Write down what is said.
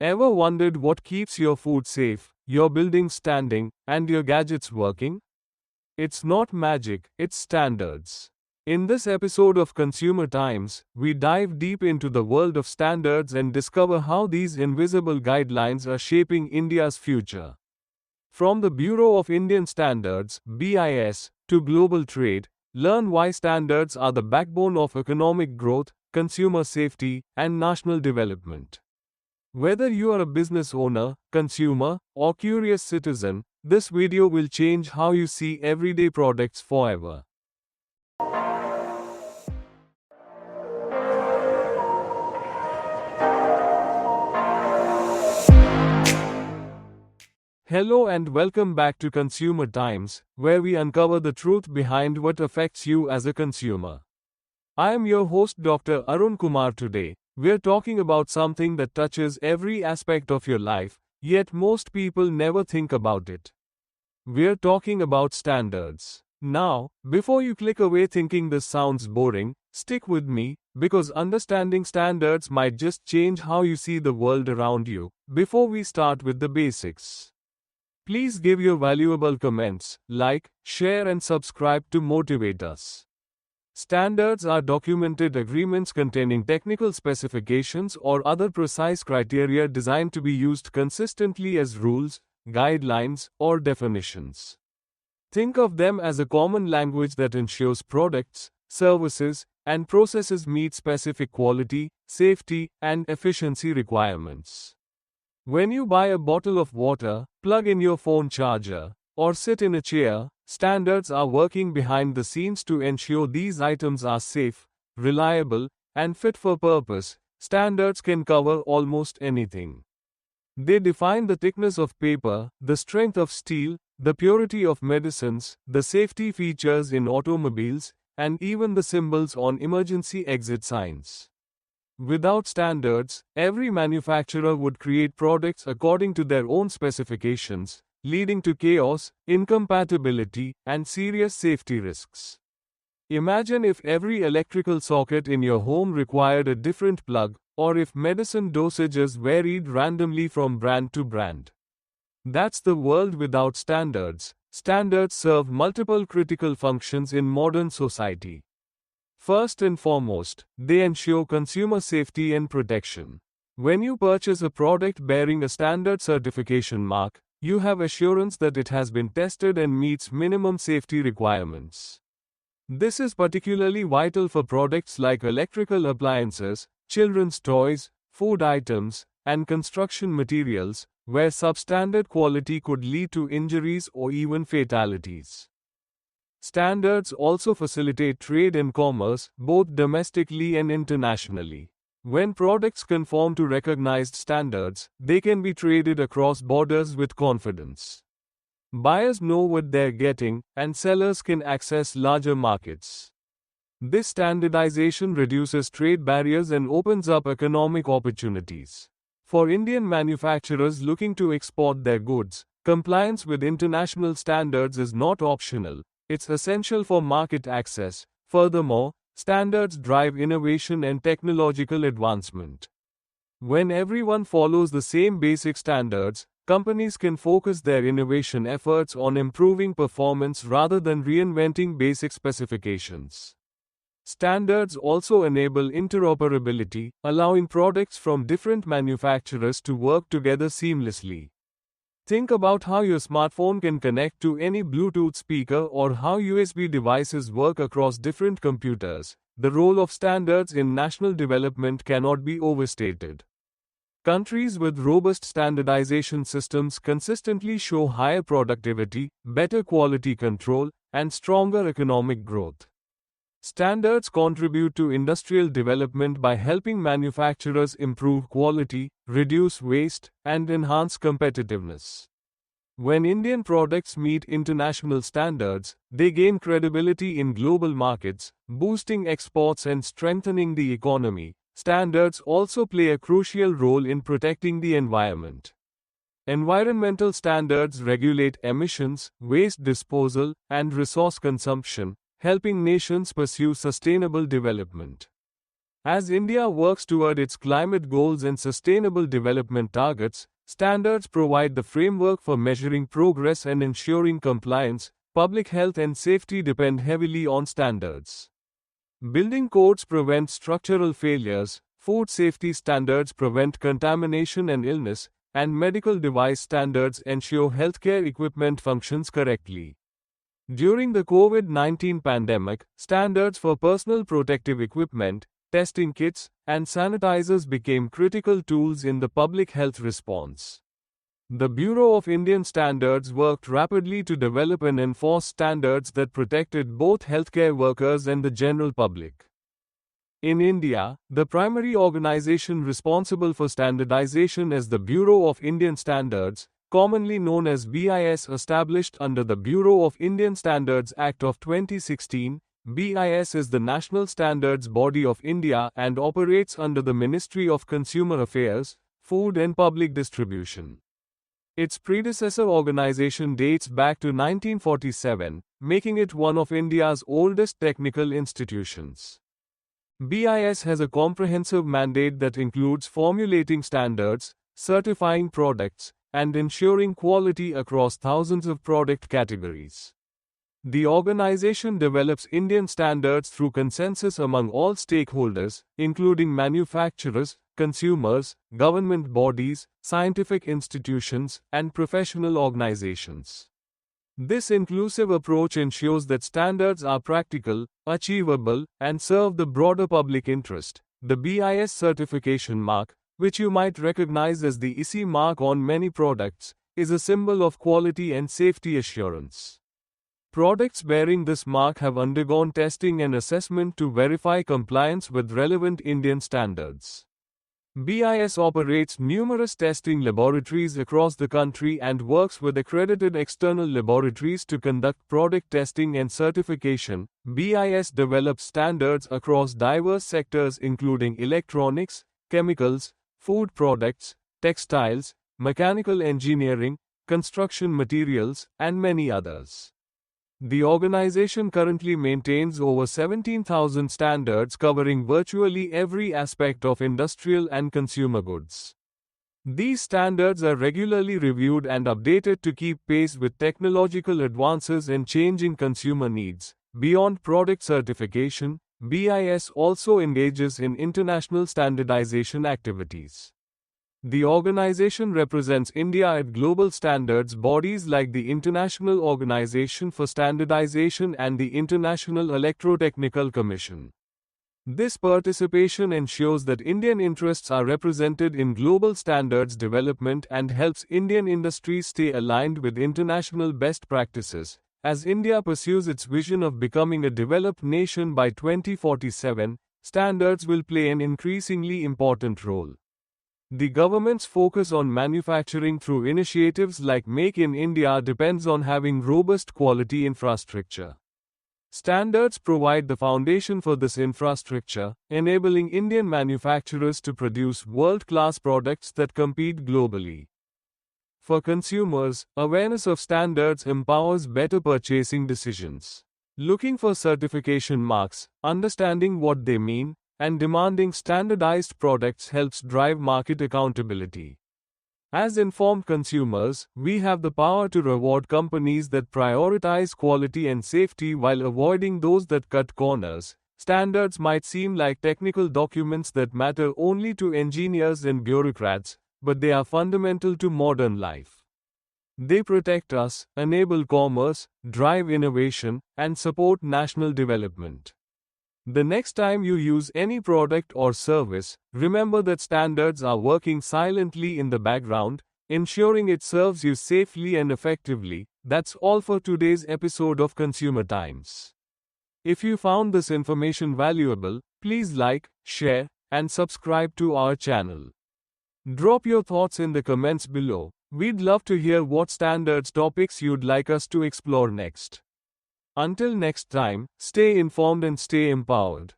Ever wondered what keeps your food safe, your buildings standing, and your gadgets working? It's not magic, it's standards. In this episode of Consumer Times, we dive deep into the world of standards and discover how these invisible guidelines are shaping India's future. From the Bureau of Indian Standards (BIS) to global trade, learn why standards are the backbone of economic growth, consumer safety, and national development. Whether you are a business owner, consumer, or curious citizen, this video will change how you see everyday products forever. Hello and welcome back to Consumer Times, where we uncover the truth behind what affects you as a consumer. I am your host Dr. Arun Kumar. Today, we're talking about something that touches every aspect of your life, yet most people never think about it. We're talking about standards. Now, before you click away thinking this sounds boring, stick with me, because understanding standards might just change how you see the world around you. Before we start with the basics, please give your valuable comments, like, share and subscribe to motivate us. Standards are documented agreements containing technical specifications or other precise criteria designed to be used consistently as rules, guidelines, or definitions. Think of them as a common language that ensures products, services, and processes meet specific quality, safety, and efficiency requirements. When you buy a bottle of water, plug in your phone charger, or sit in a chair, standards are working behind the scenes to ensure these items are safe, reliable, and fit for purpose. Standards can cover almost anything. They define the thickness of paper, the strength of steel, the purity of medicines, the safety features in automobiles, and even the symbols on emergency exit signs. Without standards, every manufacturer would create products according to their own specifications, leading to chaos, incompatibility, and serious safety risks. Imagine if every electrical socket in your home required a different plug, or if medicine dosages varied randomly from brand to brand. That's the world without standards. Standards serve multiple critical functions in modern society. First and foremost, they ensure consumer safety and protection. When you purchase a product bearing a standard certification mark, you have assurance that it has been tested and meets minimum safety requirements. This is particularly vital for products like electrical appliances, children's toys, food items, and construction materials, where substandard quality could lead to injuries or even fatalities. Standards also facilitate trade and commerce, both domestically and internationally. When products conform to recognized standards, they can be traded across borders with confidence. Buyers know what they're getting, and sellers can access larger markets. This standardization reduces trade barriers and opens up economic opportunities. For Indian manufacturers looking to export their goods, compliance with international standards is not optional. It's essential for market access. Furthermore, standards drive innovation and technological advancement. When everyone follows the same basic standards, companies can focus their innovation efforts on improving performance rather than reinventing basic specifications. Standards also enable interoperability, allowing products from different manufacturers to work together seamlessly. Think about how your smartphone can connect to any Bluetooth speaker or how USB devices work across different computers. The role of standards in national development cannot be overstated. Countries with robust standardization systems consistently show higher productivity, better quality control, and stronger economic growth. Standards contribute to industrial development by helping manufacturers improve quality, reduce waste, and enhance competitiveness. When Indian products meet international standards, they gain credibility in global markets, boosting exports and strengthening the economy. Standards also play a crucial role in protecting the environment. Environmental standards regulate emissions, waste disposal, and resource consumption, helping nations pursue sustainable development. As India works toward its climate goals and sustainable development targets, standards provide the framework for measuring progress and ensuring compliance. Public health and safety depend heavily on standards. Building codes prevent structural failures, food safety standards prevent contamination and illness, and medical device standards ensure healthcare equipment functions correctly. During the COVID-19 pandemic, standards for personal protective equipment, testing kits, and sanitizers became critical tools in the public health response. The Bureau of Indian Standards worked rapidly to develop and enforce standards that protected both healthcare workers and the general public. In India, the primary organization responsible for standardization is the Bureau of Indian Standards, commonly known as BIS, established under the Bureau of Indian Standards Act of 2016. BIS is the national standards body of India and operates under the Ministry of Consumer Affairs, Food and Public Distribution. Its predecessor organization dates back to 1947, making it one of India's oldest technical institutions. BIS has a comprehensive mandate that includes formulating standards, certifying products, and ensuring quality across thousands of product categories. The organization develops Indian standards through consensus among all stakeholders, including manufacturers, consumers, government bodies, scientific institutions, and professional organizations. This inclusive approach ensures that standards are practical, achievable, and serve the broader public interest. The BIS certification mark, which you might recognize as the ISI mark on many products, is a symbol of quality and safety assurance. Products bearing this mark have undergone testing and assessment to verify compliance with relevant Indian standards. BIS operates numerous testing laboratories across the country and works with accredited external laboratories to conduct product testing and certification. BIS develops standards across diverse sectors including electronics, chemicals, food products, textiles, mechanical engineering, construction materials, and many others. The organization currently maintains over 17,000 standards covering virtually every aspect of industrial and consumer goods. These standards are regularly reviewed and updated to keep pace with technological advances and changing consumer needs. Beyond product certification, BIS also engages in international standardization activities. The organization represents India at global standards bodies like the International Organization for Standardization and the International Electrotechnical Commission. This participation ensures that Indian interests are represented in global standards development and helps Indian industries stay aligned with international best practices. As India pursues its vision of becoming a developed nation by 2047, standards will play an increasingly important role. The government's focus on manufacturing through initiatives like Make in India depends on having robust quality infrastructure. Standards provide the foundation for this infrastructure, enabling Indian manufacturers to produce world-class products that compete globally. For consumers, awareness of standards empowers better purchasing decisions. Looking for certification marks, understanding what they mean, and demanding standardized products helps drive market accountability. As informed consumers, we have the power to reward companies that prioritize quality and safety while avoiding those that cut corners. Standards might seem like technical documents that matter only to engineers and bureaucrats, but they are fundamental to modern life. They protect us, enable commerce, drive innovation, and support national development. The next time you use any product or service, remember that standards are working silently in the background, ensuring it serves you safely and effectively. That's all for today's episode of Consumer Times. If you found this information valuable, please like, share, and subscribe to our channel. Drop your thoughts in the comments below. We'd love to hear what standards topics you'd like us to explore next. Until next time, stay informed and stay empowered.